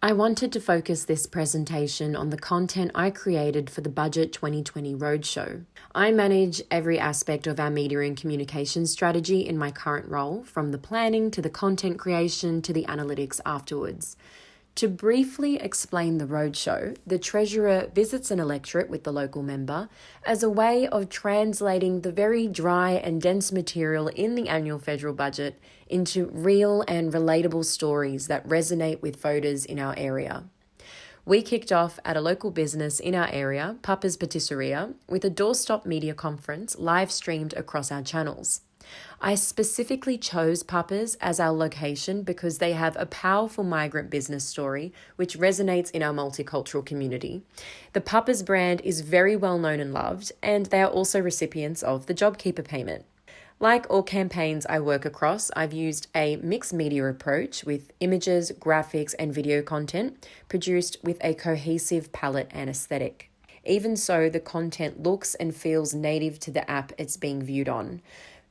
I wanted to focus this presentation on the content I created for the Budget 2020 Roadshow. I manage every aspect of our media and communication strategy in my current role, from the planning to the content creation to the analytics afterwards. To briefly explain the roadshow, the Treasurer visits an electorate with the local member as a way of translating the very dry and dense material in the annual federal budget into real and relatable stories that resonate with voters in our area. We kicked off at a local business in our area, Papa's Patisseria, with a doorstop media conference live streamed across our channels. I specifically chose Papa's as our location because they have a powerful migrant business story which resonates in our multicultural community. The Papa's brand is very well known and loved, and they are also recipients of the JobKeeper payment. Like all campaigns I work across, I've used a mixed media approach with images, graphics, and video content produced with a cohesive palette and aesthetic. Even so, the content looks and feels native to the app it's being viewed on.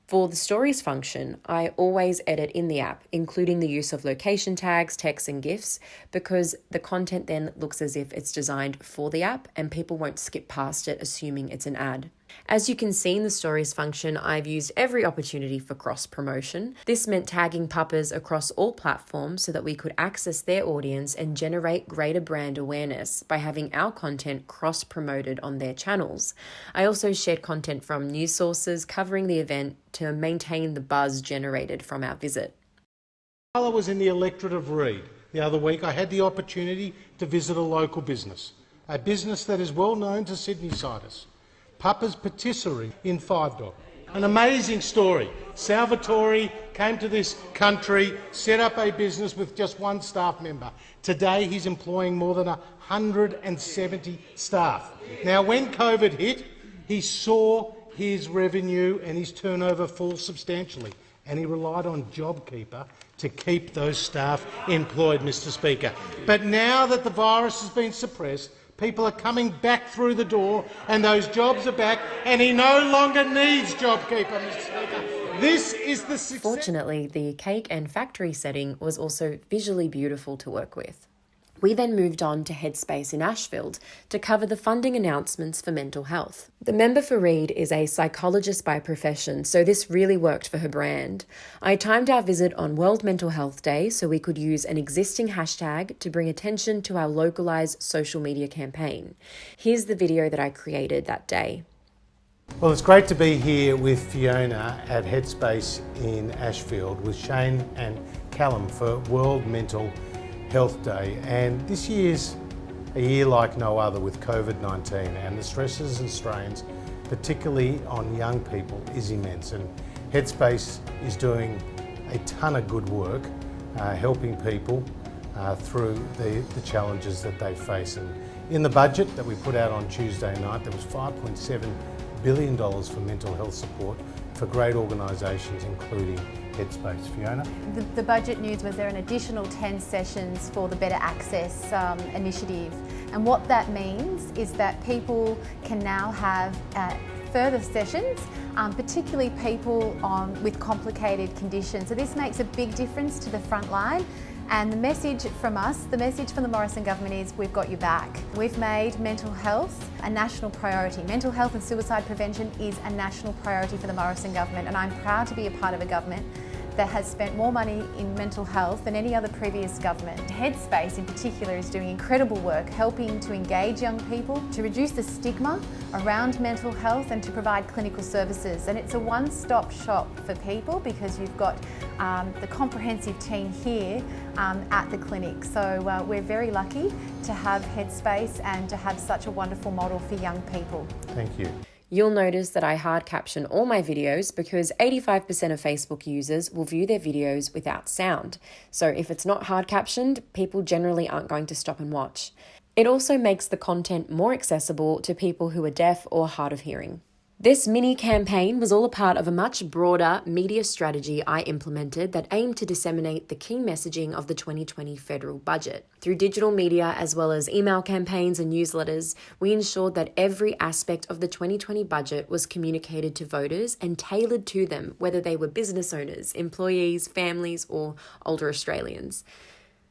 For the stories function, I always edit in the app, including the use of location tags, texts, and GIFs, because the content then looks as if it's designed for the app and people won't skip past it assuming it's an ad. As you can see in the stories function, I've used every opportunity for cross-promotion. This meant tagging Papa's across all platforms so that we could access their audience and generate greater brand awareness by having our content cross-promoted on their channels. I also shared content from news sources covering the event to maintain the buzz generated from our visit. While I was in the electorate of Reid the other week, I had the opportunity to visit a local business, a business that is well known to Sydney-siders. Papa's Patisserie in Five Dog. An amazing story. Salvatore came to this country, set up a business with just one staff member. Today he's employing more than 170 staff. Now when COVID hit, he saw his revenue and his turnover fall substantially, and he relied on JobKeeper to keep those staff employed, Mr Speaker. But now that the virus has been suppressed, people are coming back through the door and those jobs are back, and he no longer needs JobKeeper, Mr Speaker. This is the success. Fortunately, the cake and factory setting was also visually beautiful to work with. We then moved on to Headspace in Ashfield to cover the funding announcements for mental health. The member for Reid is a psychologist by profession, so this really worked for her brand. I timed our visit on World Mental Health Day so we could use an existing hashtag to bring attention to our localised social media campaign. Here's the video that I created that day. Well, it's great to be here with Fiona at Headspace in Ashfield with Shane and Callum for World Mental Health Day, and this year's a year like no other with COVID-19, and the stresses and strains, particularly on young people, is immense, and Headspace is doing a ton of good work helping people through the challenges that they face. And in the budget that we put out on Tuesday night, there was $5.7 billion for mental health support for great organisations including Headspace. Fiona? The budget news was there an additional 10 sessions for the Better Access initiative, and what that means is that people can now have further sessions, particularly people with complicated conditions. So this makes a big difference to the front line. And the message from us, the message from the Morrison government is we've got your back. We've made mental health a national priority. Mental health and suicide prevention is a national priority for the Morrison government, and I'm proud to be a part of a government that has spent more money in mental health than any other previous government. Headspace in particular is doing incredible work helping to engage young people, to reduce the stigma around mental health and to provide clinical services. And it's a one-stop shop for people because you've got the comprehensive team here at the clinic. So we're very lucky to have Headspace and to have such a wonderful model for young people. Thank you. You'll notice that I hard caption all my videos because 85% of Facebook users will view their videos without sound. So if it's not hard captioned, people generally aren't going to stop and watch. It also makes the content more accessible to people who are deaf or hard of hearing. This mini campaign was all a part of a much broader media strategy I implemented that aimed to disseminate the key messaging of the 2020 federal budget. Through digital media as well as email campaigns and newsletters, we ensured that every aspect of the 2020 budget was communicated to voters and tailored to them, whether they were business owners, employees, families, or older Australians.